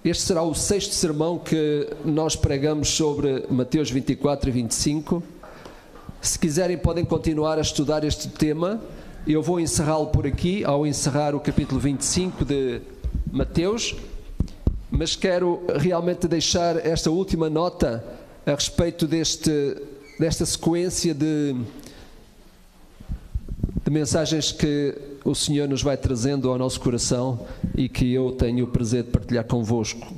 Este será o 6º sermão que nós pregamos sobre Mateus 24 e 25. Se quiserem podem continuar a estudar este tema. Eu vou encerrá-lo por aqui, ao encerrar o capítulo 25 de Mateus. Mas quero realmente deixar esta última nota a respeito desta sequência de mensagens que o Senhor nos vai trazendo ao nosso coração e que eu tenho o prazer de partilhar convosco.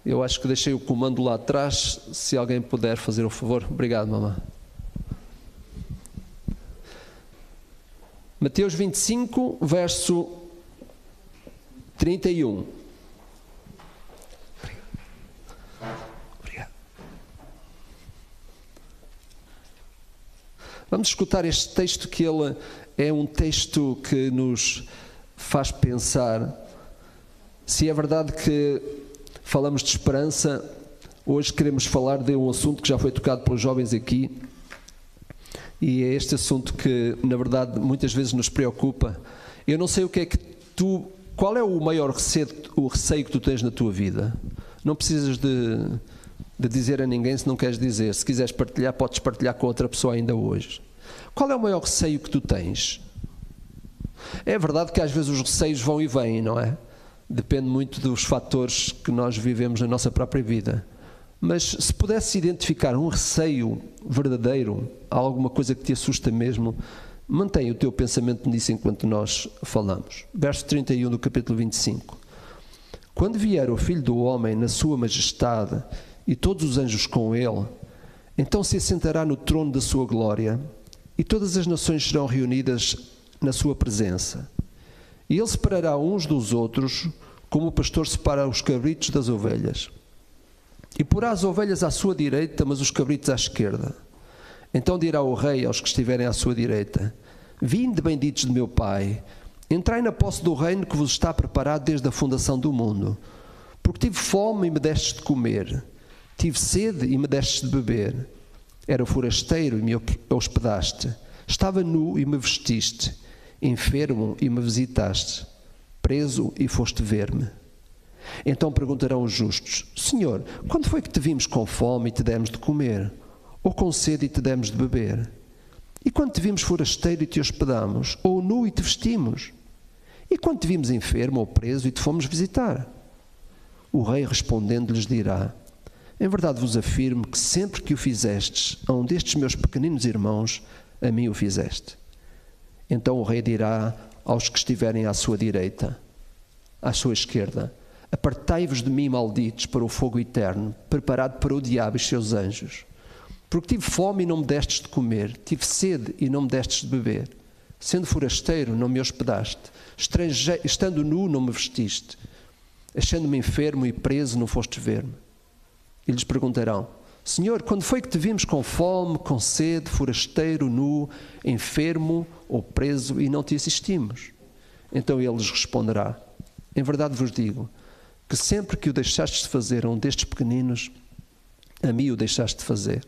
Eu acho que deixei o comando lá atrás, se alguém puder fazer o favor. Obrigado, mamãe. Mateus 25, verso 31. Vamos escutar este texto, que ele é um texto que nos faz pensar. Se é verdade que falamos de esperança, hoje queremos falar de um assunto que já foi tocado pelos jovens aqui, e é este assunto que, na verdade, muitas vezes nos preocupa. Eu não sei qual é o maior receio que tu tens na tua vida. Não precisas de dizer a ninguém se não queres dizer. Se quiseres partilhar, podes partilhar com outra pessoa ainda hoje. Qual é o maior receio que tu tens? É verdade que às vezes os receios vão e vêm, não é? Depende muito dos fatores que nós vivemos na nossa própria vida. Mas se pudesse identificar um receio verdadeiro, alguma coisa que te assusta mesmo, mantém o teu pensamento nisso enquanto nós falamos. Verso 31 do capítulo 25. Quando vier o Filho do Homem na sua majestade e todos os anjos com ele, então se assentará no trono da sua glória, e todas as nações serão reunidas na sua presença. E ele separará uns dos outros, como o pastor separa os cabritos das ovelhas. E porá as ovelhas à sua direita, mas os cabritos à esquerda. Então dirá o rei aos que estiverem à sua direita: Vinde, benditos de meu Pai, entrai na posse do reino que vos está preparado desde a fundação do mundo. Porque tive fome e me destes de comer, tive sede e me destes de beber. Era forasteiro e me hospedaste, estava nu e me vestiste, enfermo e me visitaste, preso e foste ver-me. Então perguntarão os justos: Senhor, quando foi que te vimos com fome e te demos de comer? Ou com sede e te demos de beber? E quando te vimos forasteiro e te hospedamos? Ou nu e te vestimos? E quando te vimos enfermo ou preso e te fomos visitar? O rei respondendo lhes dirá: Em verdade vos afirmo que sempre que o fizestes a um destes meus pequeninos irmãos, a mim o fizeste. Então o rei dirá aos que estiverem à sua direita, à sua esquerda: Apartai-vos de mim, malditos, para o fogo eterno, preparado para o diabo e seus anjos. Porque tive fome e não me destes de comer, tive sede e não me destes de beber. Sendo forasteiro, não me hospedaste, estando nu, não me vestiste, achando-me enfermo e preso, não fostes ver-me. E lhes perguntarão: Senhor, quando foi que te vimos com fome, com sede, forasteiro, nu, enfermo ou preso e não te assistimos? Então ele lhes responderá: Em verdade vos digo que sempre que o deixastes de fazer a um destes pequeninos, a mim o deixaste de fazer.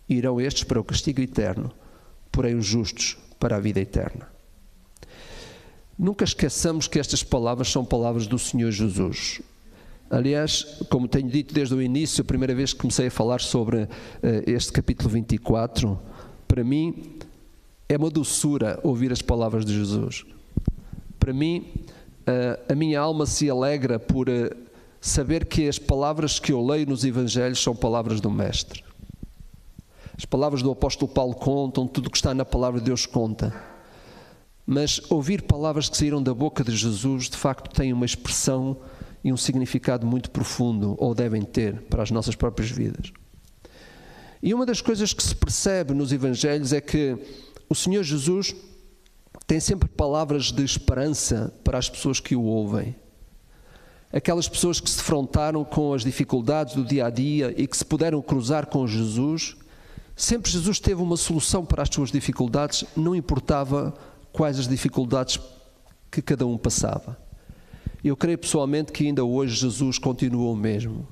Irão estes para o castigo eterno, porém os justos para a vida eterna. Nunca esqueçamos que estas palavras são palavras do Senhor Jesus. Aliás, como tenho dito desde o início, a primeira vez que comecei a falar sobre este capítulo 24, para mim é uma doçura ouvir as palavras de Jesus. Para mim, a minha alma se alegra por saber que as palavras que eu leio nos Evangelhos são palavras do Mestre. As palavras do apóstolo Paulo contam, tudo o que está na palavra de Deus conta. Mas ouvir palavras que saíram da boca de Jesus, de facto, tem uma expressão e um significado muito profundo, ou devem ter, para as nossas próprias vidas. E uma das coisas que se percebe nos Evangelhos é que o Senhor Jesus tem sempre palavras de esperança para as pessoas que o ouvem. Aquelas pessoas que se defrontaram com as dificuldades do dia a dia e que se puderam cruzar com Jesus, sempre Jesus teve uma solução para as suas dificuldades, não importava quais as dificuldades que cada um passava. Eu creio pessoalmente que ainda hoje Jesus continua o mesmo.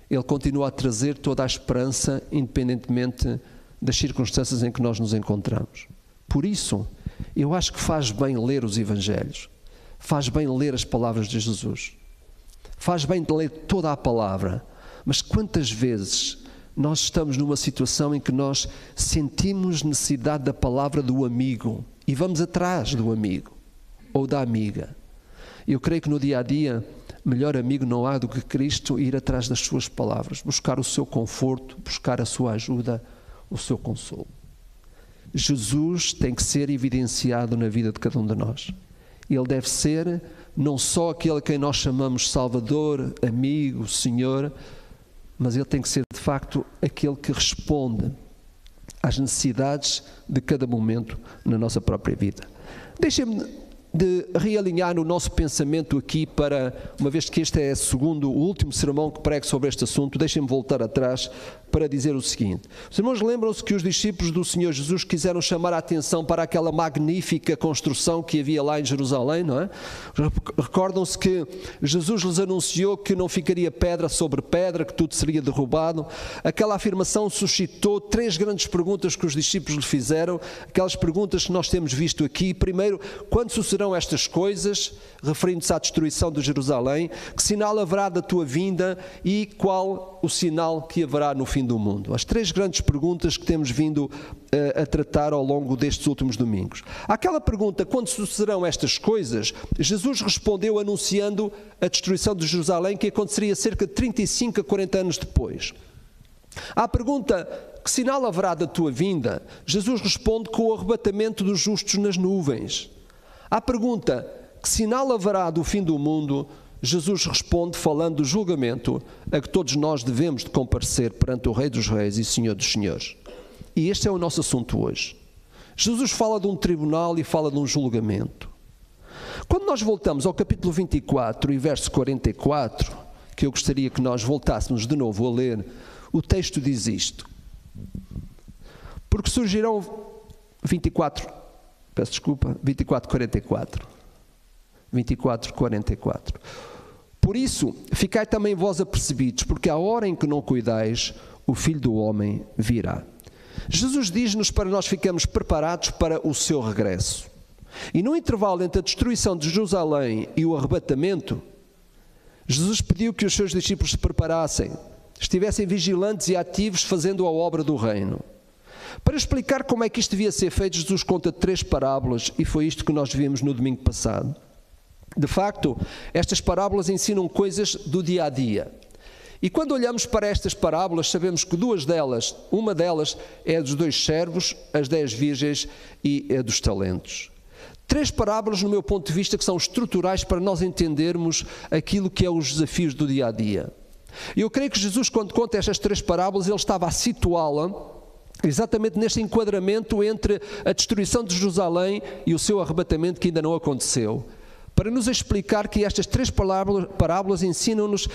Ele continua a trazer toda a esperança, independentemente das circunstâncias em que nós nos encontramos. Por isso, eu acho que faz bem ler os Evangelhos. Faz bem ler as palavras de Jesus. Faz bem de ler toda a palavra. Mas quantas vezes nós estamos numa situação em que nós sentimos necessidade da palavra do amigo e vamos atrás do amigo ou da amiga? Eu creio que no dia a dia, melhor amigo não há do que Cristo ir atrás das suas palavras, buscar o seu conforto, buscar a sua ajuda, o seu consolo. Jesus tem que ser evidenciado na vida de cada um de nós. Ele deve ser não só aquele a quem nós chamamos Salvador, amigo, Senhor, mas ele tem que ser de facto aquele que responde às necessidades de cada momento na nossa própria vida. Deixem-me de realinhar o nosso pensamento aqui para, uma vez que este é o último sermão que prego sobre este assunto, deixem-me voltar atrás para dizer o seguinte. Os irmãos lembram-se que os discípulos do Senhor Jesus quiseram chamar a atenção para aquela magnífica construção que havia lá em Jerusalém, não é? Recordam-se que Jesus lhes anunciou que não ficaria pedra sobre pedra, que tudo seria derrubado. Aquela afirmação suscitou 3 grandes perguntas que os discípulos lhe fizeram, aquelas perguntas que nós temos visto aqui. Primeiro, quando sucederão estas coisas, referindo-se à destruição de Jerusalém? Que sinal haverá da tua vinda e qual o sinal que haverá no fim do mundo? As 3 grandes perguntas que temos vindo a tratar ao longo destes últimos domingos. Àquela pergunta, quando sucederão estas coisas, Jesus respondeu anunciando a destruição de Jerusalém, que aconteceria cerca de 35 a 40 anos depois. À pergunta, que sinal haverá da tua vinda? Jesus responde com o arrebatamento dos justos nas nuvens. À pergunta, que sinal haverá do fim do mundo? Jesus responde falando do julgamento a que todos nós devemos de comparecer perante o Rei dos Reis e Senhor dos Senhores. E este é o nosso assunto hoje. Jesus fala de um tribunal e fala de um julgamento. Quando nós voltamos ao capítulo 24 e verso 44, que eu gostaria que nós voltássemos de novo a ler, o texto diz isto. Porque surgirão 24:44. 24:44. Por isso, ficai também vós apercebidos, porque à hora em que não cuidais, o Filho do Homem virá. Jesus diz-nos para nós ficarmos preparados para o seu regresso. E no intervalo entre a destruição de Jerusalém e o arrebatamento, Jesus pediu que os seus discípulos se preparassem, estivessem vigilantes e ativos fazendo a obra do reino. Para explicar como é que isto devia ser feito, Jesus conta 3 parábolas e foi isto que nós vimos no domingo passado. De facto, estas parábolas ensinam coisas do dia a dia. E quando olhamos para estas parábolas, sabemos que 2 delas, uma delas é a dos 2 servos, as 10 virgens e a dos talentos. 3 parábolas, no meu ponto de vista, que são estruturais para nós entendermos aquilo que é os desafios do dia a dia. Eu creio que Jesus, quando conta estas 3 parábolas, ele estava a situá-la exatamente neste enquadramento entre a destruição de Jerusalém e o seu arrebatamento que ainda não aconteceu, para nos explicar que estas 3 parábolas ensinam-nos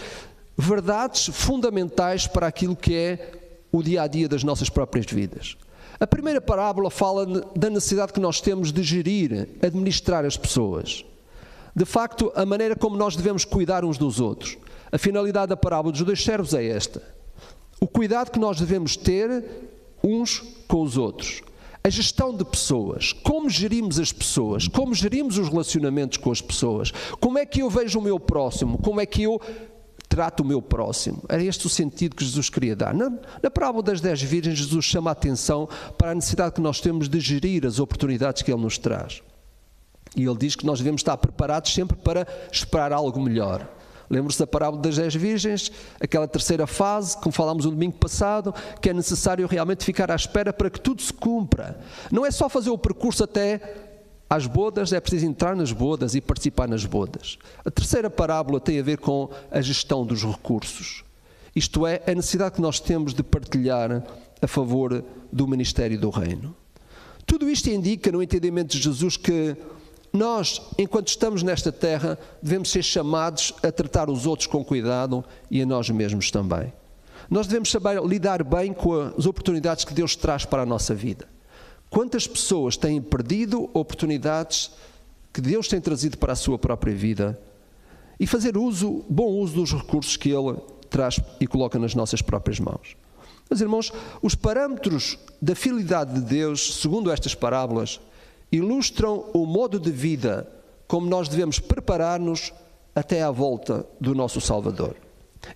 verdades fundamentais para aquilo que é o dia a dia das nossas próprias vidas. A primeira parábola fala da necessidade que nós temos de gerir, administrar as pessoas. De facto, a maneira como nós devemos cuidar uns dos outros. A finalidade da parábola dos 2 servos é esta. O cuidado que nós devemos ter uns com os outros. A gestão de pessoas, como gerimos as pessoas, como gerimos os relacionamentos com as pessoas, como é que eu vejo o meu próximo, como é que eu trato o meu próximo. Era este o sentido que Jesus queria dar. Na parábola das 10 virgens, Jesus chama a atenção para a necessidade que nós temos de gerir as oportunidades que Ele nos traz. E Ele diz que nós devemos estar preparados sempre para esperar algo melhor. Lembra-se da parábola das 10 virgens, aquela terceira fase, como falámos no domingo passado, que é necessário realmente ficar à espera para que tudo se cumpra. Não é só fazer o percurso até às bodas, é preciso entrar nas bodas e participar nas bodas. A terceira parábola tem a ver com a gestão dos recursos. Isto é, a necessidade que nós temos de partilhar a favor do ministério do reino. Tudo isto indica, no entendimento de Jesus, que nós, enquanto estamos nesta terra, devemos ser chamados a tratar os outros com cuidado e a nós mesmos também. Nós devemos saber lidar bem com as oportunidades que Deus traz para a nossa vida. Quantas pessoas têm perdido oportunidades que Deus tem trazido para a sua própria vida e fazer bom uso dos recursos que Ele traz e coloca nas nossas próprias mãos. Meus irmãos, os parâmetros da fidelidade de Deus, segundo estas parábolas, ilustram o modo de vida como nós devemos preparar-nos até à volta do nosso Salvador.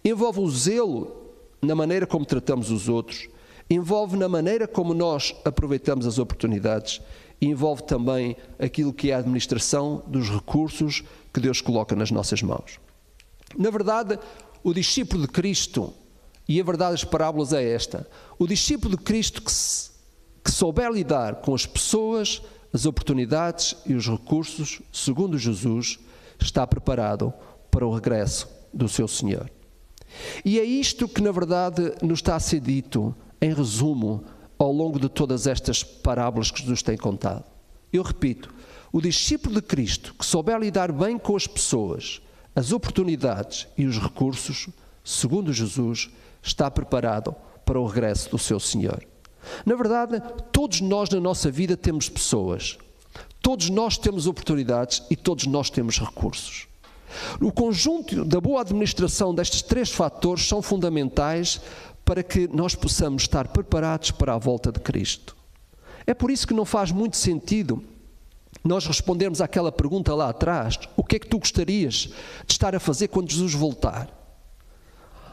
Envolve o zelo na maneira como tratamos os outros, envolve na maneira como nós aproveitamos as oportunidades, e envolve também aquilo que é a administração dos recursos que Deus coloca nas nossas mãos. Na verdade, o discípulo de Cristo, e a verdade das parábolas é esta, o discípulo de Cristo que souber lidar com as pessoas, as oportunidades e os recursos, segundo Jesus, está preparado para o regresso do seu Senhor. E é isto que, na verdade, nos está a ser dito, em resumo, ao longo de todas estas parábolas que Jesus tem contado. Eu repito, o discípulo de Cristo que souber lidar bem com as pessoas, as oportunidades e os recursos, segundo Jesus, está preparado para o regresso do seu Senhor. Na verdade, todos nós na nossa vida temos pessoas, todos nós temos oportunidades e todos nós temos recursos. O conjunto da boa administração destes três fatores são fundamentais para que nós possamos estar preparados para a volta de Cristo. É por isso que não faz muito sentido nós respondermos àquela pergunta lá atrás: o que é que tu gostarias de estar a fazer quando Jesus voltar?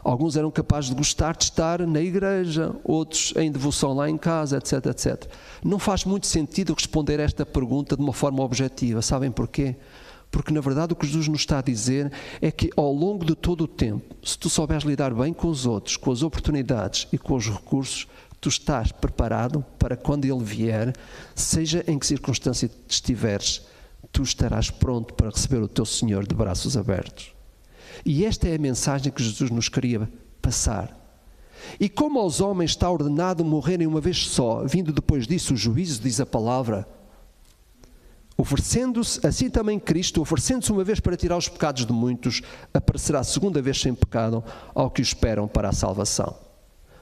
Alguns eram capazes de gostar de estar na igreja, outros em devoção lá em casa, etc, etc. Não faz muito sentido responder esta pergunta de uma forma objetiva. Sabem porquê? Porque, na verdade, o que Jesus nos está a dizer é que, ao longo de todo o tempo, se tu souberes lidar bem com os outros, com as oportunidades e com os recursos, tu estás preparado para quando Ele vier, seja em que circunstância estiveres, tu estarás pronto para receber o teu Senhor de braços abertos. E esta é a mensagem que Jesus nos queria passar. E como aos homens está ordenado morrerem uma vez só, vindo depois disso o juízo, diz a palavra, oferecendo-se, assim também Cristo, oferecendo-se uma vez para tirar os pecados de muitos, aparecerá segunda vez sem pecado ao que o esperam para a salvação.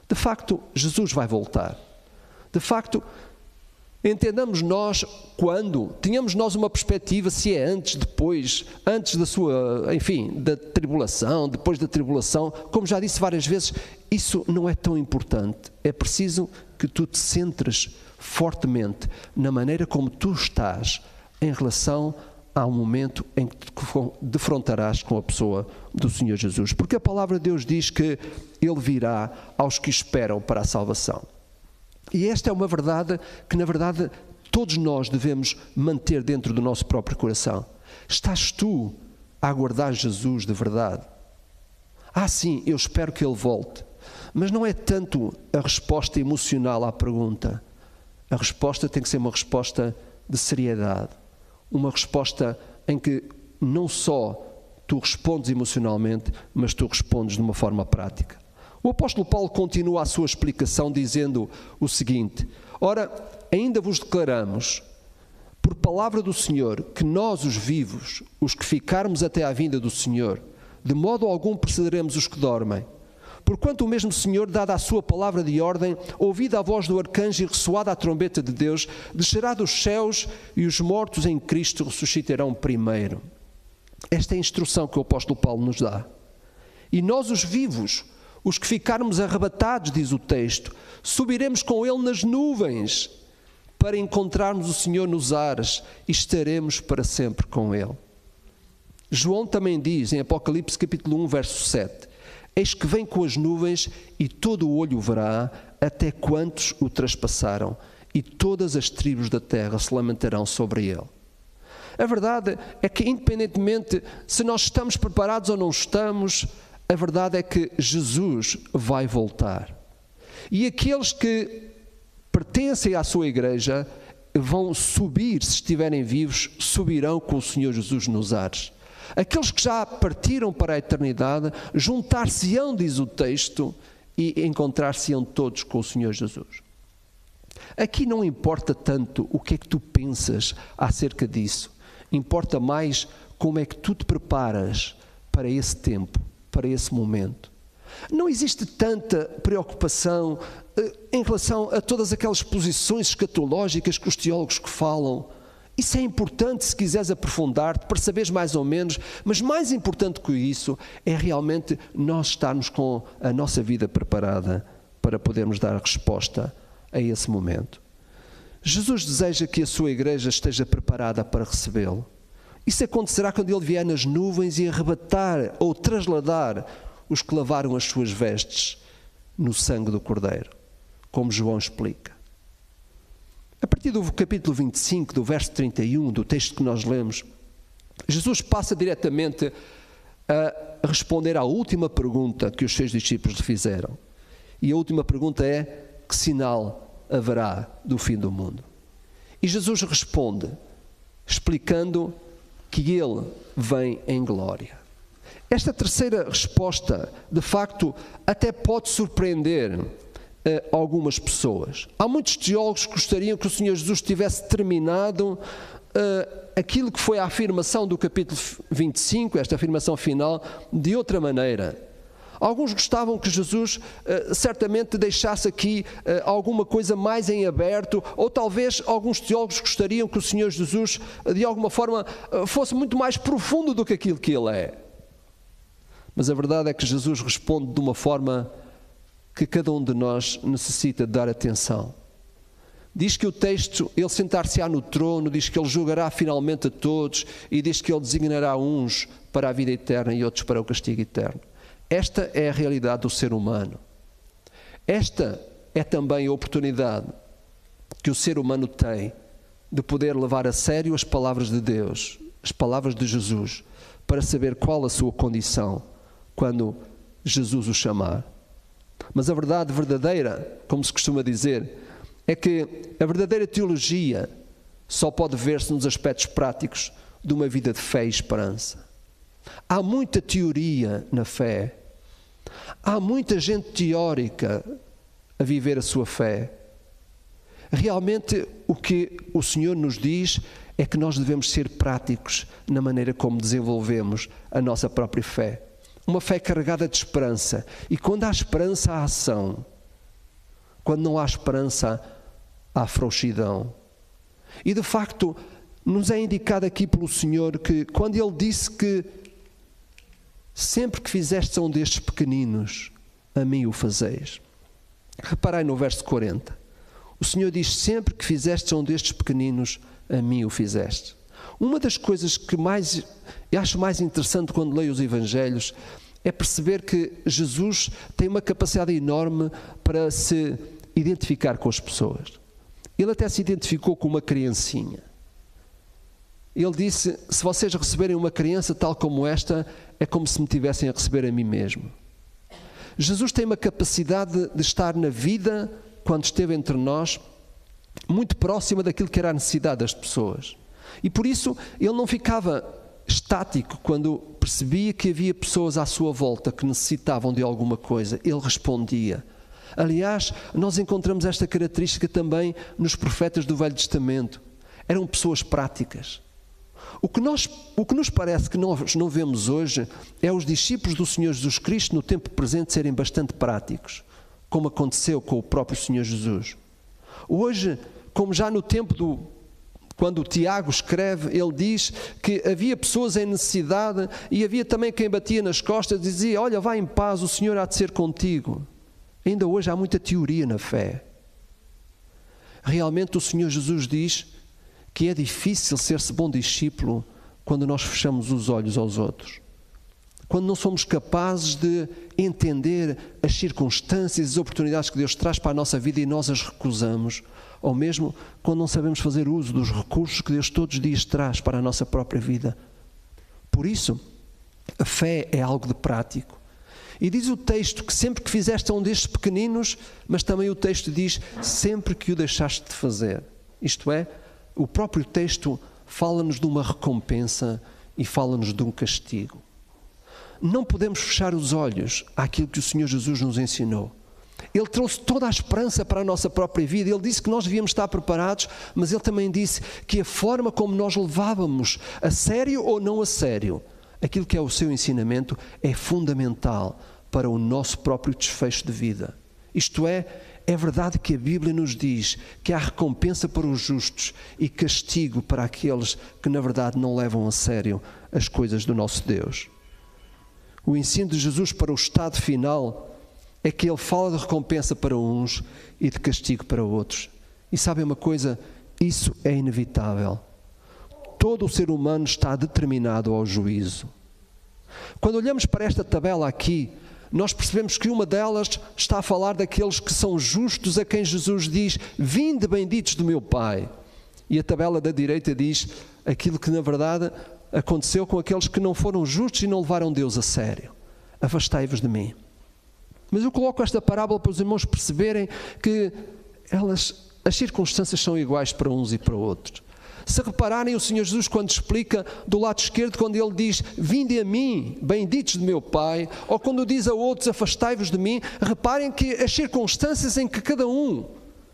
De facto, Jesus vai voltar. De facto, entendamos nós quando, tínhamos nós uma perspectiva se é antes, depois, antes da sua, enfim, da tribulação, depois da tribulação. Como já disse várias vezes, isso não é tão importante. É preciso que tu te centres fortemente na maneira como tu estás em relação ao momento em que te defrontarás com a pessoa do Senhor Jesus. Porque a palavra de Deus diz que Ele virá aos que esperam para a salvação. E esta é uma verdade que, na verdade, todos nós devemos manter dentro do nosso próprio coração. Estás tu a aguardar Jesus de verdade? Sim, eu espero que Ele volte. Mas não é tanto a resposta emocional à pergunta. A resposta tem que ser uma resposta de seriedade. Uma resposta em que não só tu respondes emocionalmente, mas tu respondes de uma forma prática. O apóstolo Paulo continua a sua explicação dizendo o seguinte: ora, ainda vos declaramos, por palavra do Senhor, que nós, os vivos, os que ficarmos até à vinda do Senhor, de modo algum precederemos os que dormem. Porquanto o mesmo Senhor, dada a sua palavra de ordem, ouvida a voz do arcanjo e ressoada a trombeta de Deus, descerá dos céus e os mortos em Cristo ressuscitarão primeiro. Esta é a instrução que o apóstolo Paulo nos dá. E nós, os vivos, os que ficarmos arrebatados, diz o texto, subiremos com Ele nas nuvens para encontrarmos o Senhor nos ares e estaremos para sempre com Ele. João também diz em Apocalipse capítulo 1, verso 7, eis que vem com as nuvens e todo o olho o verá, até quantos o traspassaram, e todas as tribos da terra se lamentarão sobre ele. A verdade é que, independentemente se nós estamos preparados ou não estamos, a verdade é que Jesus vai voltar. E aqueles que pertencem à sua igreja vão subir, se estiverem vivos, subirão com o Senhor Jesus nos ares. Aqueles que já partiram para a eternidade, juntar-se-ão, diz o texto, e encontrar-se-ão todos com o Senhor Jesus. Aqui não importa tanto o que é que tu pensas acerca disso. Importa mais como é que tu te preparas para esse tempo, para esse momento. Não existe tanta preocupação em relação a todas aquelas posições escatológicas que os teólogos que falam. Isso é importante se quiseres aprofundar-te, para saberes mais ou menos, mas mais importante que isso é realmente nós estarmos com a nossa vida preparada para podermos dar a resposta a esse momento. Jesus deseja que a sua igreja esteja preparada para recebê-lo. Isso acontecerá quando ele vier nas nuvens e arrebatar ou trasladar os que lavaram as suas vestes no sangue do Cordeiro, como João explica. A partir do capítulo 25, do verso 31, do texto que nós lemos, Jesus passa diretamente a responder à última pergunta que os seus discípulos lhe fizeram. E a última pergunta é: que sinal haverá do fim do mundo? E Jesus responde, explicando que ele vem em glória. Esta terceira resposta, de facto, até pode surpreender algumas pessoas. Há muitos teólogos que gostariam que o Senhor Jesus tivesse terminado aquilo que foi a afirmação do capítulo 25, esta afirmação final, de outra maneira. Alguns gostavam que Jesus certamente deixasse aqui alguma coisa mais em aberto, ou talvez alguns teólogos gostariam que o Senhor Jesus, de alguma forma, fosse muito mais profundo do que aquilo que ele é. Mas a verdade é que Jesus responde de uma forma que cada um de nós necessita dar atenção. Diz que o texto, ele sentar-se-á no trono, diz que ele julgará finalmente a todos e diz que ele designará uns para a vida eterna e outros para o castigo eterno. Esta é a realidade do ser humano. Esta é também a oportunidade que o ser humano tem de poder levar a sério as palavras de Deus, as palavras de Jesus, para saber qual a sua condição quando Jesus o chamar. Mas a verdade verdadeira, como se costuma dizer, é que a verdadeira teologia só pode ver-se nos aspectos práticos de uma vida de fé e esperança. Há muita teoria na fé. Há muita gente teórica a viver a sua fé. Realmente o que o Senhor nos diz é que nós devemos ser práticos na maneira como desenvolvemos a nossa própria fé. Uma fé carregada de esperança. E quando há esperança, há ação. Quando não há esperança, há frouxidão. E de facto, nos é indicado aqui pelo Senhor que quando Ele disse que sempre que fizestes a um destes pequeninos, a mim o fazeis. Reparai no verso 40. O Senhor diz: sempre que fizestes a um destes pequeninos, a mim o fizeste. Uma das coisas que eu acho mais interessante quando leio os Evangelhos é perceber que Jesus tem uma capacidade enorme para se identificar com as pessoas. Ele até se identificou com uma criancinha. Ele disse: se vocês receberem uma criança tal como esta, é como se me tivessem a receber a mim mesmo. Jesus tem uma capacidade de estar na vida, quando esteve entre nós, muito próxima daquilo que era a necessidade das pessoas. E por isso ele não ficava estático quando percebia que havia pessoas à sua volta que necessitavam de alguma coisa. Ele respondia. Aliás, nós encontramos esta característica também nos profetas do Velho Testamento. Eram pessoas práticas. O que nos parece que nós não vemos hoje é os discípulos do Senhor Jesus Cristo no tempo presente serem bastante práticos, como aconteceu com o próprio Senhor Jesus. Hoje, como já no tempo quando Tiago escreve, ele diz que havia pessoas em necessidade e havia também quem batia nas costas e dizia: olha, vai em paz, o Senhor há de ser contigo. Ainda hoje há muita teoria na fé. Realmente o Senhor Jesus diz que é difícil ser-se bom discípulo quando nós fechamos os olhos aos outros. Quando não somos capazes de entender as circunstâncias e as oportunidades que Deus traz para a nossa vida e nós as recusamos. Ou mesmo quando não sabemos fazer uso dos recursos que Deus todos os dias traz para a nossa própria vida. Por isso, a fé é algo de prático. E diz o texto que sempre que fizeste a um destes pequeninos, mas também o texto diz sempre que o deixaste de fazer. Isto é, o próprio texto fala-nos de uma recompensa e fala-nos de um castigo. Não podemos fechar os olhos àquilo que o Senhor Jesus nos ensinou. Ele trouxe toda a esperança para a nossa própria vida. Ele disse que nós devíamos estar preparados, mas Ele também disse que a forma como nós levávamos, a sério ou não a sério, aquilo que é o seu ensinamento é fundamental para o nosso próprio desfecho de vida. Isto é verdade que a Bíblia nos diz que há recompensa para os justos e castigo para aqueles que na verdade não levam a sério as coisas do nosso Deus. O ensino de Jesus para o estado final é que Ele fala de recompensa para uns e de castigo para outros. E sabem uma coisa? Isso é inevitável. todo o ser humano está determinado ao juízo. Quando olhamos para esta tabela aqui, nós percebemos que uma delas está a falar daqueles que são justos, a quem Jesus diz: vinde benditos do meu Pai. E a tabela da direita diz aquilo que na verdade aconteceu com aqueles que não foram justos e não levaram Deus a sério: afastai-vos de mim. Mas eu coloco esta parábola para os irmãos perceberem que as circunstâncias são iguais para uns e para outros. Se repararem, o Senhor Jesus, quando explica do lado esquerdo, quando Ele diz: vinde a mim, benditos de meu Pai, ou quando diz a outros: afastai-vos de mim, reparem que as circunstâncias em que cada um,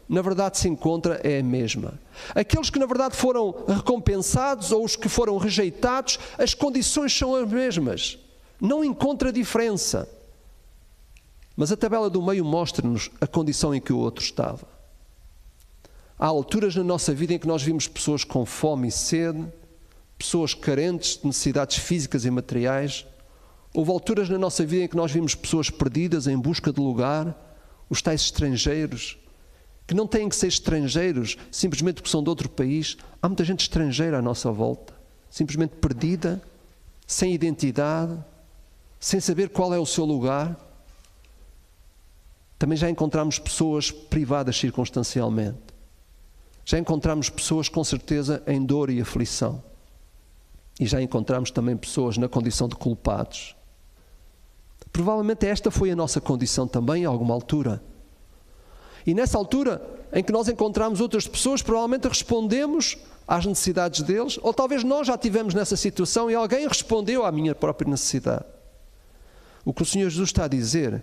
na verdade, se encontra é a mesma. Aqueles que, na verdade, foram recompensados ou os que foram rejeitados, as condições são as mesmas. Não encontra diferença. Mas a tabela do meio mostra-nos a condição em que o outro estava. Há alturas na nossa vida em que nós vimos pessoas com fome e sede, pessoas carentes de necessidades físicas e materiais. Houve alturas na nossa vida em que nós vimos pessoas perdidas em busca de lugar, os tais estrangeiros, que não têm que ser estrangeiros simplesmente porque são de outro país. Há muita gente estrangeira à nossa volta, simplesmente perdida, sem identidade, sem saber qual é o seu lugar. Também já encontramos pessoas privadas circunstancialmente. Já encontramos pessoas com certeza em dor e aflição. E já encontramos também pessoas na condição de culpados. Provavelmente esta foi a nossa condição também em alguma altura. E nessa altura em que nós encontramos outras pessoas, provavelmente respondemos às necessidades deles, ou talvez nós já estivemos nessa situação e alguém respondeu à minha própria necessidade. O que o Senhor Jesus está a dizer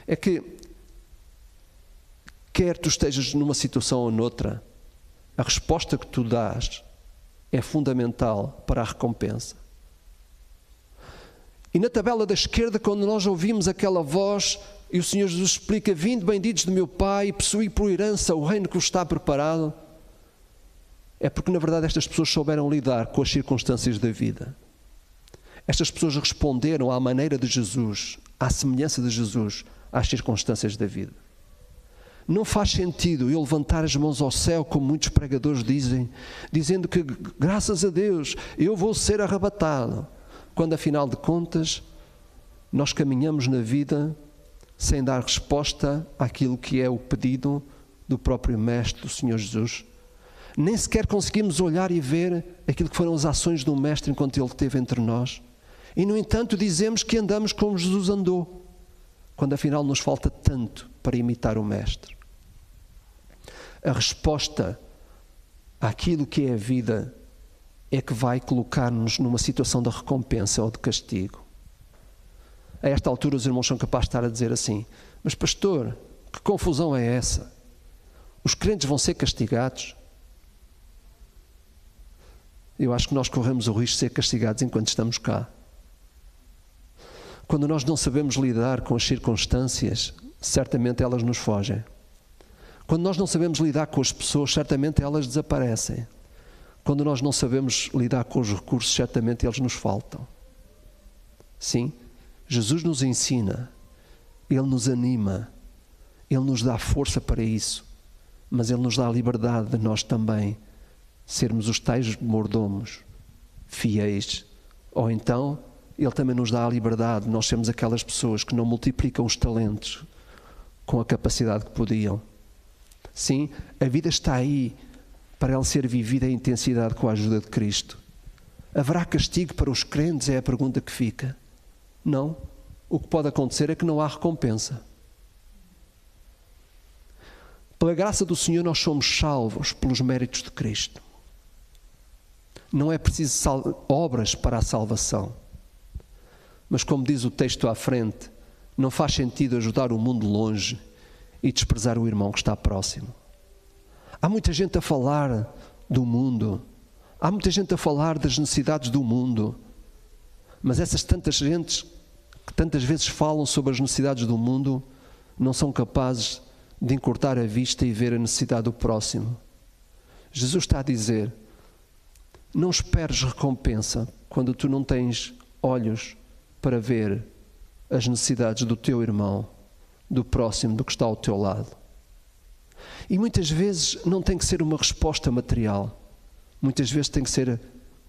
é que, quer tu estejas numa situação ou noutra, a resposta que tu dás é fundamental para a recompensa. E na tabela da esquerda, quando nós ouvimos aquela voz e o Senhor Jesus explica: vinde benditos do meu Pai, possuí por herança o reino que vos está preparado, é porque na verdade estas pessoas souberam lidar com as circunstâncias da vida. Estas pessoas responderam à maneira de Jesus, à semelhança de Jesus, às circunstâncias da vida. Não faz sentido eu levantar as mãos ao céu, como muitos pregadores dizem, dizendo que, graças a Deus, eu vou ser arrebatado, quando afinal de contas nós caminhamos na vida sem dar resposta àquilo que é o pedido do próprio Mestre, do Senhor Jesus. Nem sequer conseguimos olhar e ver aquilo que foram as ações do Mestre enquanto Ele esteve entre nós. E, no entanto, dizemos que andamos como Jesus andou, quando afinal nos falta tanto para imitar o Mestre. A resposta àquilo que é a vida é que vai colocar-nos numa situação de recompensa ou de castigo. A esta altura os irmãos são capazes de estar a dizer assim: mas pastor, que confusão é essa? Os crentes vão ser castigados? Eu acho que nós corremos o risco de ser castigados enquanto estamos cá. Quando nós não sabemos lidar com as circunstâncias, certamente elas nos fogem. Quando nós não sabemos lidar com as pessoas, certamente elas desaparecem. Quando nós não sabemos lidar com os recursos, certamente eles nos faltam. Sim, Jesus nos ensina, Ele nos anima, Ele nos dá força para isso, mas Ele nos dá a liberdade de nós também sermos os tais mordomos, fiéis. Ou então, Ele também nos dá a liberdade de nós sermos aquelas pessoas que não multiplicam os talentos com a capacidade que podiam. Sim, a vida está aí para ela ser vivida em intensidade com a ajuda de Cristo. Haverá castigo para os crentes? É a pergunta que fica. Não. O que pode acontecer é que não há recompensa. Pela graça do Senhor nós somos salvos pelos méritos de Cristo. Não é preciso obras para a salvação. Mas como diz o texto à frente, não faz sentido ajudar o mundo longe e desprezar o irmão que está próximo. Há muita gente a falar do mundo, há muita gente a falar das necessidades do mundo, mas essas tantas gentes que tantas vezes falam sobre as necessidades do mundo não são capazes de encurtar a vista e ver a necessidade do próximo. Jesus está a dizer: não esperes recompensa quando tu não tens olhos para ver as necessidades do teu irmão, do próximo, do que está ao teu lado. E muitas vezes não tem que ser uma resposta material. Muitas vezes tem que ser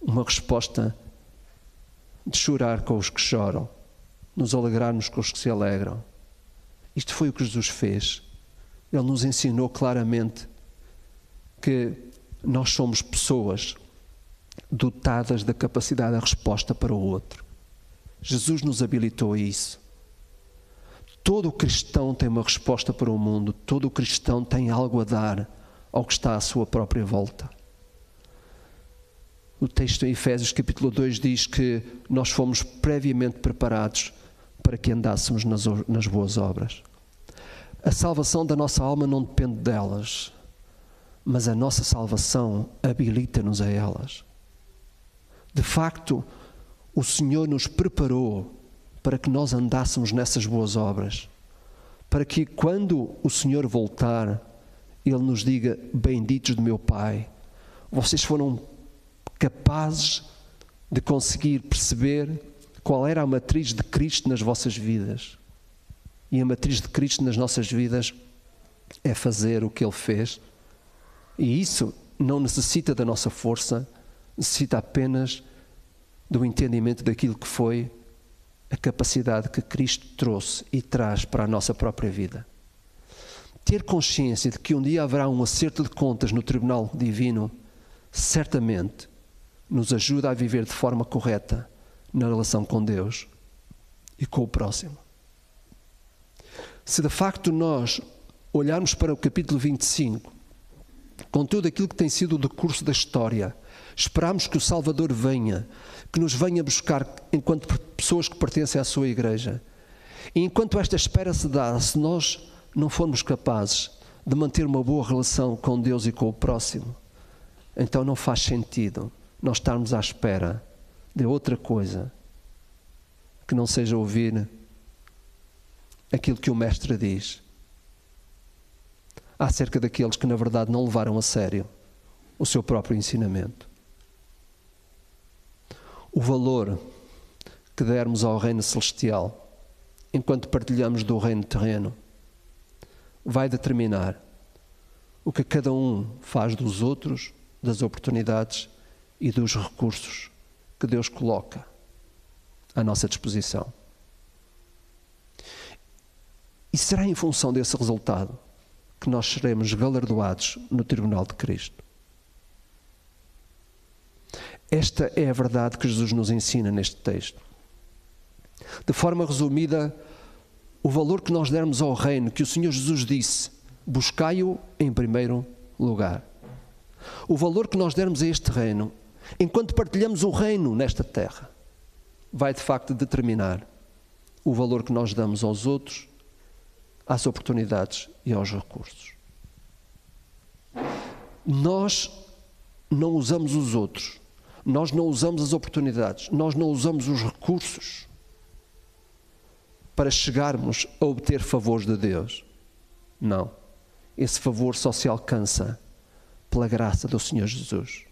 uma resposta de chorar com os que choram, nos alegrarmos com os que se alegram. Isto foi o que Jesus fez. Ele nos ensinou claramente que nós somos pessoas dotadas da capacidade da resposta para o outro. Jesus nos habilitou a isso. Todo cristão tem uma resposta para o mundo, todo cristão tem algo a dar ao que está à sua própria volta. O texto em Efésios capítulo 2 diz que nós fomos previamente preparados para que andássemos nas boas obras. A salvação da nossa alma não depende delas, mas a nossa salvação habilita-nos a elas. De facto, o Senhor nos preparou para que nós andássemos nessas boas obras, para que quando o Senhor voltar, Ele nos diga: benditos do meu Pai, vocês foram capazes de conseguir perceber qual era a matriz de Cristo nas vossas vidas. E a matriz de Cristo nas nossas vidas é fazer o que Ele fez. E isso não necessita da nossa força, necessita apenas do entendimento daquilo que foi a capacidade que Cristo trouxe e traz para a nossa própria vida. Ter consciência de que um dia haverá um acerto de contas no tribunal divino, certamente nos ajuda a viver de forma correta na relação com Deus e com o próximo. Se de facto nós olharmos para o capítulo 25, com tudo aquilo que tem sido o decurso da história, esperamos que o Salvador venha, que nos venha buscar enquanto pessoas que pertencem à sua igreja. E enquanto esta espera se dá, se nós não formos capazes de manter uma boa relação com Deus e com o próximo, então não faz sentido nós estarmos à espera de outra coisa que não seja ouvir aquilo que o Mestre diz acerca daqueles que na verdade não levaram a sério o seu próprio ensinamento. O valor que dermos ao reino celestial enquanto partilhamos do reino terreno vai determinar o que cada um faz dos outros, das oportunidades e dos recursos que Deus coloca à nossa disposição. E será em função desse resultado que nós seremos galardoados no tribunal de Cristo. Esta é a verdade que Jesus nos ensina neste texto. De forma resumida, o valor que nós dermos ao reino, que o Senhor Jesus disse: buscai-o em primeiro lugar. O valor que nós dermos a este reino, enquanto partilhamos o reino nesta terra, vai de facto determinar o valor que nós damos aos outros, às oportunidades e aos recursos. Nós não usamos os outros, nós não usamos as oportunidades, nós não usamos os recursos para chegarmos a obter favores de Deus. Não. Esse favor só se alcança pela graça do Senhor Jesus.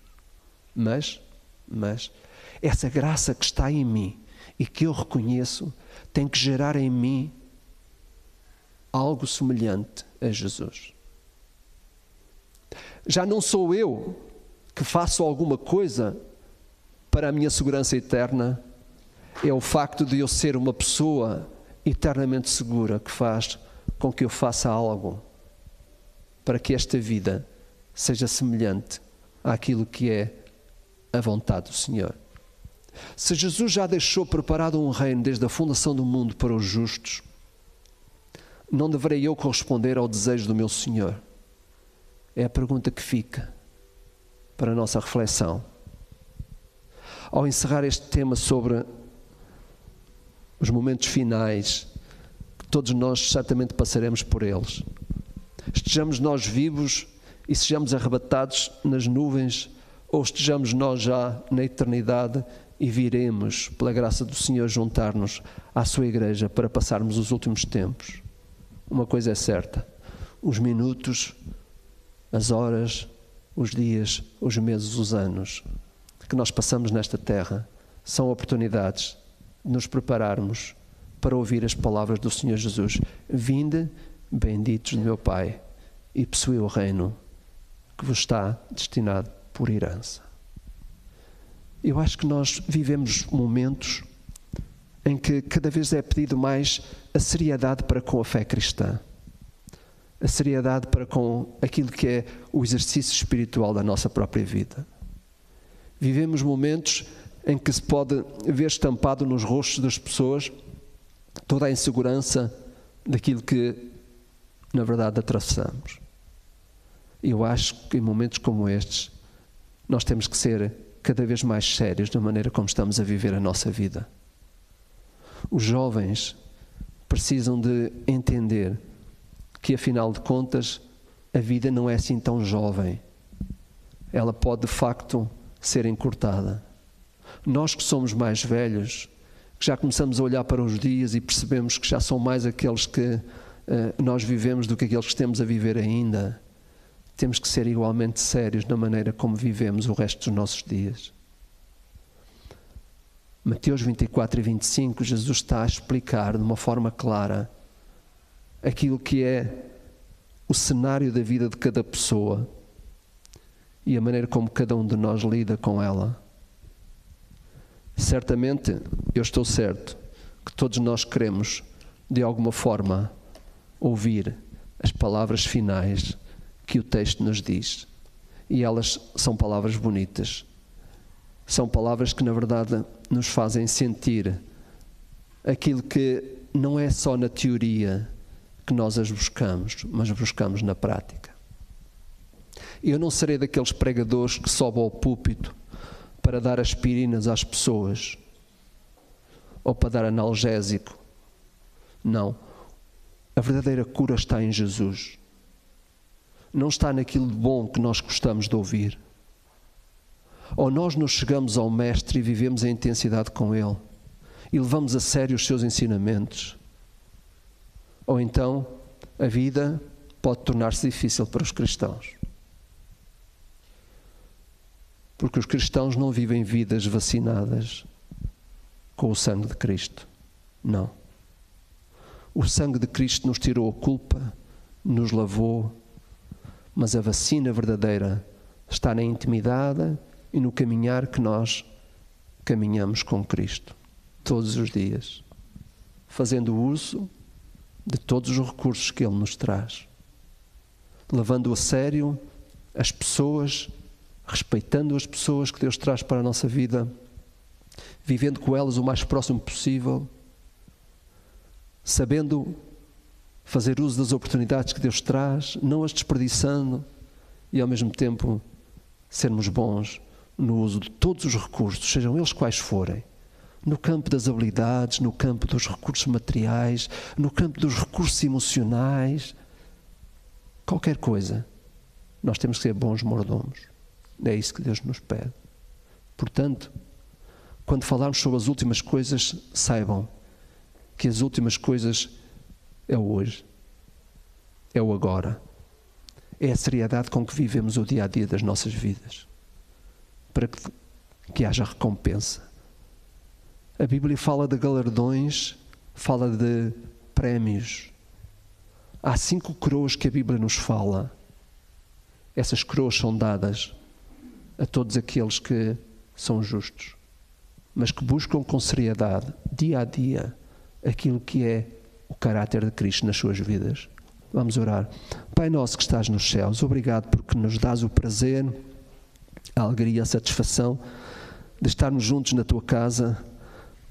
Mas essa graça que está em mim e que eu reconheço tem que gerar em mim algo semelhante a Jesus. Já não sou eu que faço alguma coisa para a minha segurança eterna, é o facto de eu ser uma pessoa eternamente segura que faz com que eu faça algo para que esta vida seja semelhante àquilo que é a vontade do Senhor. Se Jesus já deixou preparado um reino desde a fundação do mundo para os justos, não deverei eu corresponder ao desejo do meu Senhor? É a pergunta que fica para a nossa reflexão. Ao encerrar este tema sobre os momentos finais, que todos nós certamente passaremos por eles, estejamos nós vivos e sejamos arrebatados nas nuvens, ou estejamos nós já na eternidade e viremos, pela graça do Senhor, juntar-nos à sua igreja para passarmos os últimos tempos. Uma coisa é certa: os minutos, as horas, os dias, os meses, os anos que nós passamos nesta terra são oportunidades de nos prepararmos para ouvir as palavras do Senhor Jesus: vinde, benditos do meu Pai, e possuí o reino que vos está destinado por herança. Eu acho que nós vivemos momentos em que cada vez é pedido mais a seriedade para com a fé cristã. A seriedade para com aquilo que é o exercício espiritual da nossa própria vida. Vivemos momentos em que se pode ver estampado nos rostos das pessoas toda a insegurança daquilo que, na verdade, atravessamos. Eu acho que em momentos como estes, nós temos que ser cada vez mais sérios na maneira como estamos a viver a nossa vida. Os jovens precisam de entender que, afinal de contas, a vida não é assim tão jovem. Ela pode, de facto, ser encurtada. Nós que somos mais velhos, que já começamos a olhar para os dias e percebemos que já são mais aqueles que nós vivemos do que aqueles que temos a viver ainda, temos que ser igualmente sérios na maneira como vivemos o resto dos nossos dias. Mateus 24 e 25, Jesus está a explicar de uma forma clara aquilo que é o cenário da vida de cada pessoa e a maneira como cada um de nós lida com ela. Certamente, eu estou certo que todos nós queremos, de alguma forma, ouvir as palavras finais que o texto nos diz. E elas são palavras bonitas. São palavras que, na verdade, nos fazem sentir aquilo que não é só na teoria que nós as buscamos, mas buscamos na prática. Eu não serei daqueles pregadores que sobem ao púlpito para dar aspirinas às pessoas ou para dar analgésico. Não. A verdadeira cura está em Jesus. Não está naquilo de bom que nós gostamos de ouvir. Ou nós nos chegamos ao Mestre e vivemos a intensidade com Ele e levamos a sério os seus ensinamentos. Ou então a vida pode tornar-se difícil para os cristãos. Porque os cristãos não vivem vidas vacinadas com o sangue de Cristo. Não. O sangue de Cristo nos tirou a culpa, nos lavou, mas a vacina verdadeira está na intimidade e no caminhar que nós caminhamos com Cristo todos os dias, fazendo uso de todos os recursos que Ele nos traz, levando a sério as pessoas, respeitando as pessoas que Deus traz para a nossa vida, vivendo com elas o mais próximo possível, sabendo fazer uso das oportunidades que Deus traz, não as desperdiçando e ao mesmo tempo sermos bons no uso de todos os recursos, sejam eles quais forem, no campo das habilidades, no campo dos recursos materiais, no campo dos recursos emocionais, qualquer coisa, nós temos que ser bons mordomos. É isso que Deus nos pede. Portanto, quando falarmos sobre as últimas coisas, saibam que as últimas coisas é o hoje, é o agora, é a seriedade com que vivemos o dia a dia das nossas vidas, para que haja recompensa. A Bíblia fala de galardões, fala de prémios. Há 5 coroas que a Bíblia nos fala. Essas coroas são dadas a todos aqueles que são justos, mas que buscam com seriedade, dia a dia, aquilo que é o caráter de Cristo nas suas vidas. Vamos orar. Pai nosso que estás nos céus, obrigado porque nos dás o prazer, a alegria, a satisfação de estarmos juntos na Tua casa,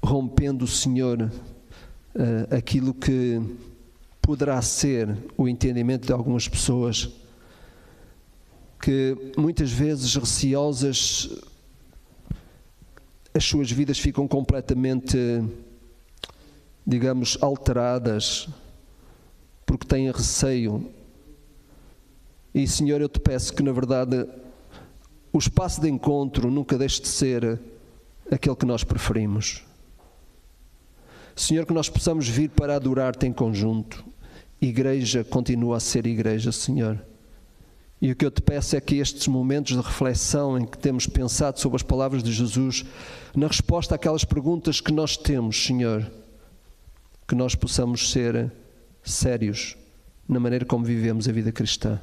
rompendo, Senhor, aquilo que poderá ser o entendimento de algumas pessoas que muitas vezes receosas, as suas vidas ficam completamente, digamos, alteradas porque têm receio. E, Senhor, eu te peço que, na verdade, o espaço de encontro nunca deixe de ser aquele que nós preferimos. Senhor, que nós possamos vir para adorar-te em conjunto. Igreja continua a ser igreja, Senhor. E o que eu te peço é que estes momentos de reflexão em que temos pensado sobre as palavras de Jesus, na resposta àquelas perguntas que nós temos, Senhor, que nós possamos ser sérios na maneira como vivemos a vida cristã.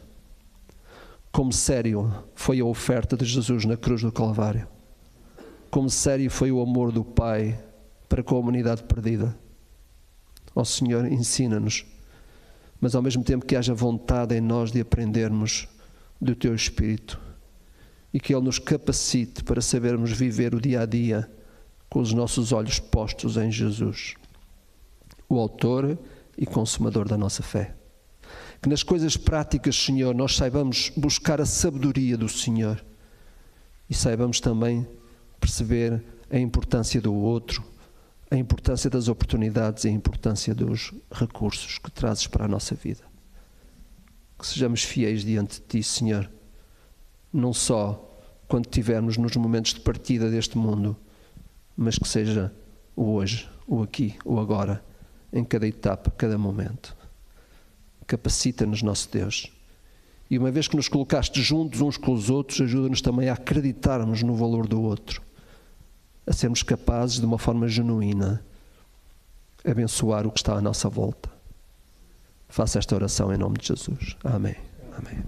Como sério foi a oferta de Jesus na cruz do Calvário. como sério foi o amor do Pai para com a humanidade perdida. Ó Senhor, ensina-nos, mas ao mesmo tempo que haja vontade em nós de aprendermos do Teu Espírito e que Ele nos capacite para sabermos viver o dia a dia com os nossos olhos postos em Jesus, o autor e consumador da nossa fé. Que nas coisas práticas, Senhor, nós saibamos buscar a sabedoria do Senhor e saibamos também perceber a importância do outro, a importância das oportunidades e a importância dos recursos que trazes para a nossa vida. Que sejamos fiéis diante de Ti, Senhor, não só quando estivermos nos momentos de partida deste mundo, mas que seja o hoje, o aqui, o agora, em cada etapa, cada momento. Capacita-nos, nosso Deus. E uma vez que nos colocaste juntos uns com os outros, ajuda-nos também a acreditarmos no valor do outro, a sermos capazes, de uma forma genuína, abençoar o que está à nossa volta. Faça esta oração em nome de Jesus. Amém. Amém.